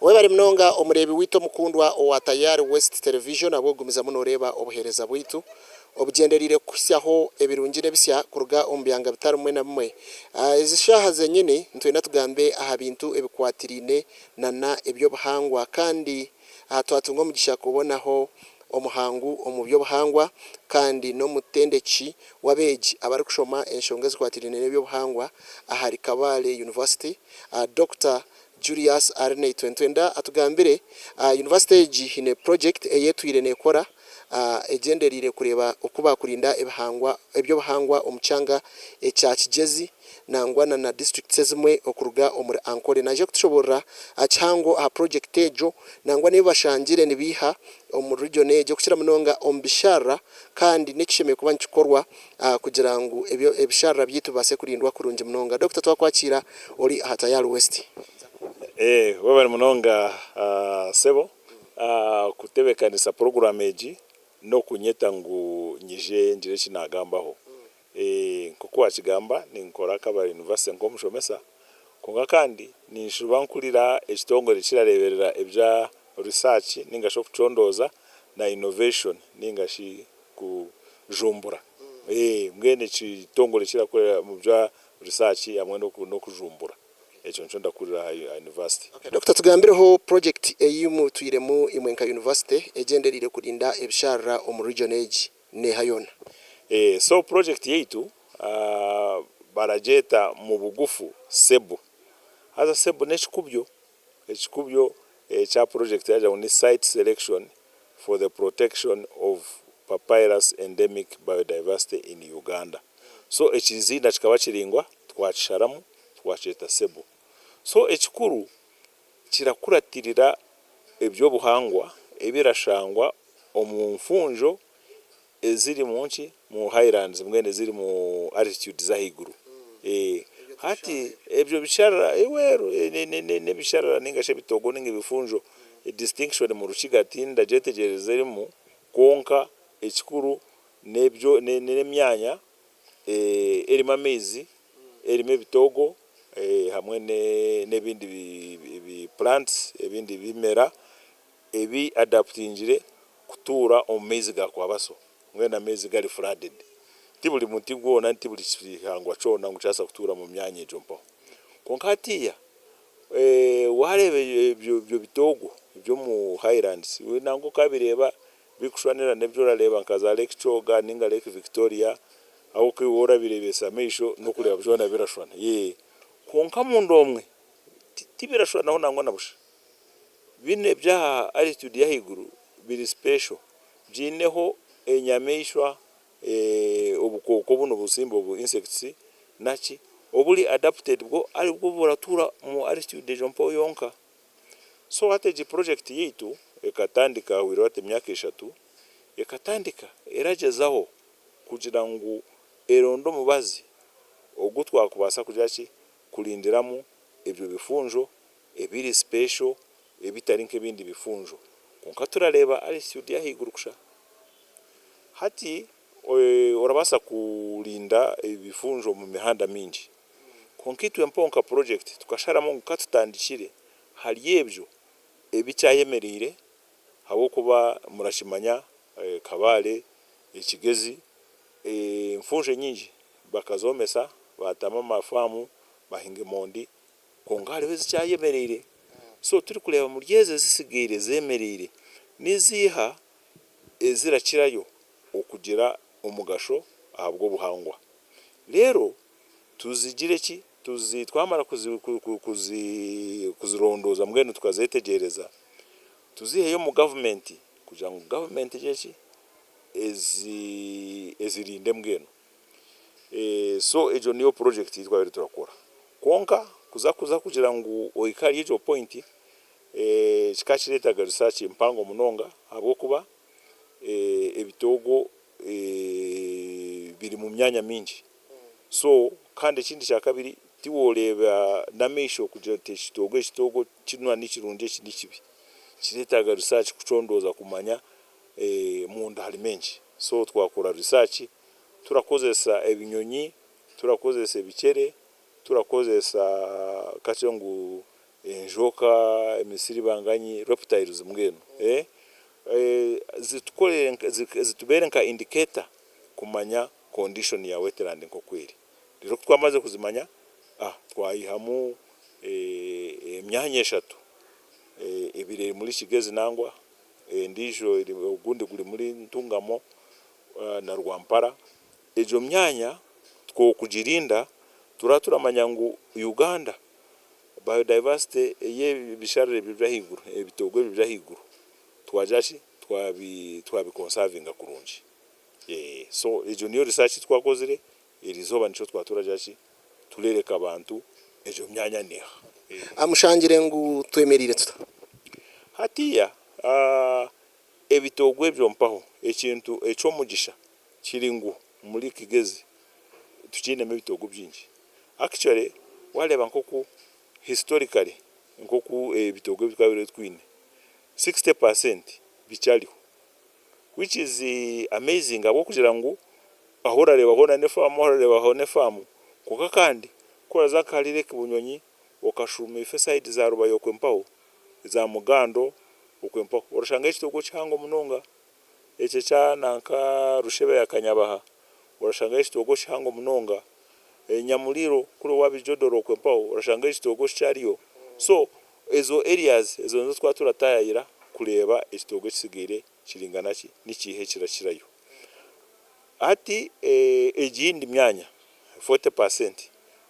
Webari mnonga omurebi wito mukundwa owa Tayari West Television abo gumiza munoreba obuhereza bwitu obugenderire kusyaho ebirungire bisya kuruga ombyanga bitari mwe na mwe izishaha zenyine ntwena tugambe aha bintu ebikwatirine nana ebyo buhangwa kandi twatunga mugisha kubonaho omuhangu omubyo buhangwa kandi no mutendeki wabeji abari kushoma enshonga zikwatirine nebyo buhangwa ahari Kabale University Dr. Julius Arne 2020 atugambire university egi hine project eyetwire nekora egenderire kureba okuba kurinda ebyo buhangwa omuchanga ekya Kigezi nangwa na district sezimwe okuruga omuri Ankole naje kutushobora achango a project ejo nangwa ne bashangire nibiha omuri region ejo kukira munonga ombishara kandi nekisheme kuba nkikorwa kugira ngo ebyo ebishara byitu base kurindwa kurunje munonga. Dr. twakwakira oli aha Tayari West. Wabari munonga sebo kutebekanisa program eji no kunyeta ngu nyije njire kinagambaho kuko akigamba ninkora Kabale University nkomushomesa konga kandi nishuba nkulira ekitongore kirareberera ebya research ningasho kucondoza na innovation ningashi kujumbura mwene kitongore kirakorera mu bya research amwe no kujumbura echo nchonda kurira university. Okay, Dr. tugambireho project eyimu tuyiremu imwenka university egenderire kurinda ebishara omu region age ne hayona. So project yeitu barajeta mu bugufu sebu haza sebu nechikubyo cha project yaja ni site selection for the protection of papyrus endemic biodiversity in Uganda. So echizinda kikaba kiringwa twachisharamu twacheta sebu. So ekikuru kirakuratirira ebyo buhangwa ebirashangwa omu mfunjo eziri munchi mu highlands mwene ziri mu altitude za higuru hati ebyo bishara ewero ne bishara ningashe bitogo ninge bifunjo distinction mu rushigatinda jetegerezerimo konka ekikuru nebyo nemyanya erima mezi erime bitogo hamwe nebindi bi plants ebindi bimera ebi adaptingire kutura omezi gakwabaso mwena mezi gari flooded tibuli muti gwona tibuli kihangwa chona nguchasa kutura mu myanya ejompo konkatiya warebe byo bitogo byo mu highlands nango kabireba bikushwanira nebyo raleba nkaza Lake Choga ninga Lake Victoria aho kwibora birebesa misho no kureba byona birashwana konka mundomwe tibirashwana naho nangwa nabusha bine bya altitude ya higuru biri special jineho enyamishwa obukoko buno busimbo bu insects nachi obuli adapted bwo ari bwo buratura mu altitude jompo yonka. So ateji project yitu ekatandika wirwate myaka 3 ekatandika eragezaho kugira ngo erondo mubazi ogutwa kubasa kujachi kulindiramu ebyo bifunjo ebiri special ebitarinke bindi bifunjo konka turareba altitude ya higuru kusha hati orabasa kulinda ebifunjo mu mihanda mingi konkitu emponka project tukasharamo ngukatutandikire hali ebyo ebicyayemerire habo kuba murashimanya Kabale Kigezi mfunje nyingi bakazomesa batama mafamu bahinge mondi kongale bezicyayemerire. So turi kureba mu ryeze zisigire zemerire niziha ezirakirayo okugira umugasho ahabwo buhangwa rero tuzigire ki twamara kuzirondoza mwene tukazetegereza tuziheyo mu government kugira ngo government jechi ezirinde mwene so ejo niyo project twabiri turakora konka kuza kugira ngo oikari ejo point kikashireta research impango munonga habwo kuba ebitogo biri mu myanya mingi. So kandi kindi cya kabiri tiworeba namisho kugira ekitogo kinwa nikirunje kibi kireta research kucondoza kumanya munda hali menshi. So twakora research turakozesa ebinyonyi turakozesa ebikere turakozesa kachongu enjoka emisiri banganyi reptiles mbwenu zitubere nka indicator kumanya condition ya wetland nko kweli. Rero twamaze kuzimanya twayihamu emyanya eshatu, ebire muri Kigezi nangwa ndijo ugundi guri muri Ntungamo na Rwampara. Ejo myanya two kujirinda turamanya ngo Uganda biodiversity ye bisharire byahiguru ebitogwe byahiguru twajashi twabi conserving kurunji. So ejo niyo research twakozire irizoba nico twaturajashi tulereka abantu ejo myanya niha amushangire ngo twemerire tuta hatiya ebitogwe byo mpaho ekintu eco mugisha kiringu muri Kigezi tukineme ebitogo byinji. Actually waleba nkoku historically nkoku ebitogo bikabire twine 60% bichaliho, which is amazing abo kugira ngo ahora reba hona ne farm ahora reba hone farm kuka kandi kora zakalire kibunyonyi okashuma ifeside za rubayo kwempaho za mugando okwempaho orashanga ekitogo cyango munonga eche cyana nka rushebe ya Kanyabaha orashanga ekitogo cyango munonga Nyamuliro kuri wabijodoro kwempaho orashanga ekitogo cyariyo. So ezo areas ezo nzo twaturatayira kureba ekitogo kisigire kiringana ki nikihe kirashirayo. Ati ejindi myanya 40%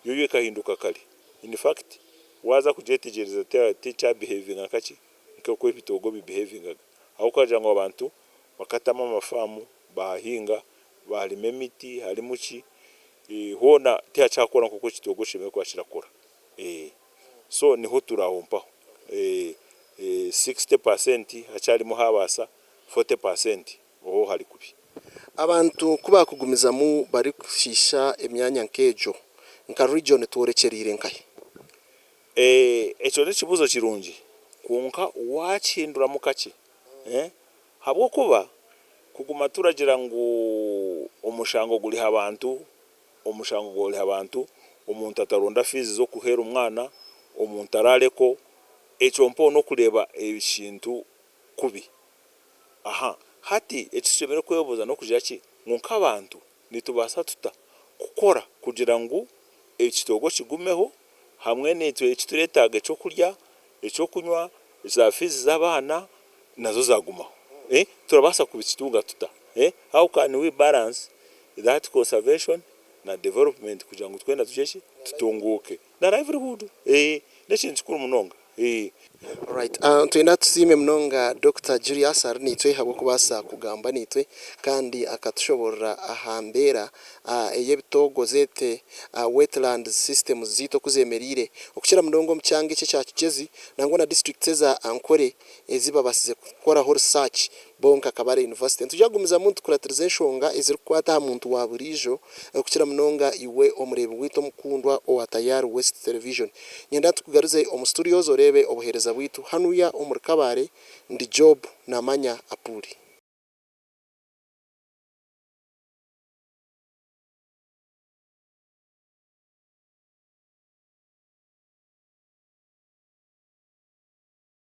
yoyo kahinduka kali. In fact waza kujetegereza teacher behaving akachi nkako ebitogo behaving aho kaja ngo abantu bakatama amafamu bahinga balime emiti hari muki hona teachakora nkoko ekitogo shime kwashira kora. So niho turahompa 60% achali muhabasa 40% oho hari kubi abantu kuba kugumizamu bari kushisha emyanya nkejo nka region turecherire nkaye. Echo nekibuzo kirungi kunka wachindura mukache habwo kuba kuguma turagira ngo omushango guli habantu omuntu ataronda fees zo kuhera umwana omuntu arareko echo mpo no kureba ebishintu kubi. Hati ekishemere kwebuza no kugira ki nkonka abantu nitubasa tuta kukora kugira ngo ekitogo kigumeho hamwe n'etwe ekituretaga cyo kurya ecyo kunywa za fees z'abana nazo zagumaho. Turabasa kubikitunga tuta. How can we balance that conservation na development kugira ngo twenda tujeshi tutunguke na livelihood n'ekintu kikuru munonga. Right. Twenda tusime mnonga Dr. Julius Arnitwe habwo kubasa kugamba nitwe kandi akatushobora ahambera eyebitogo zete wetland system zito kuzemerire okukira mnongo mcyange cye cya Kigezi nango na district za Ankore eziba basize gukora research bonka Kabale University tujagumiza muntu kuratizeshonga ezirikwata ha muntu wa burijo okukira mnonga iwe omurebe wito mukundwa o Watayari West Television nyenda tukugaruze omu studios orebe obuhereza bwitu hanuya omuri Kabale ndi Job namanya Apuri.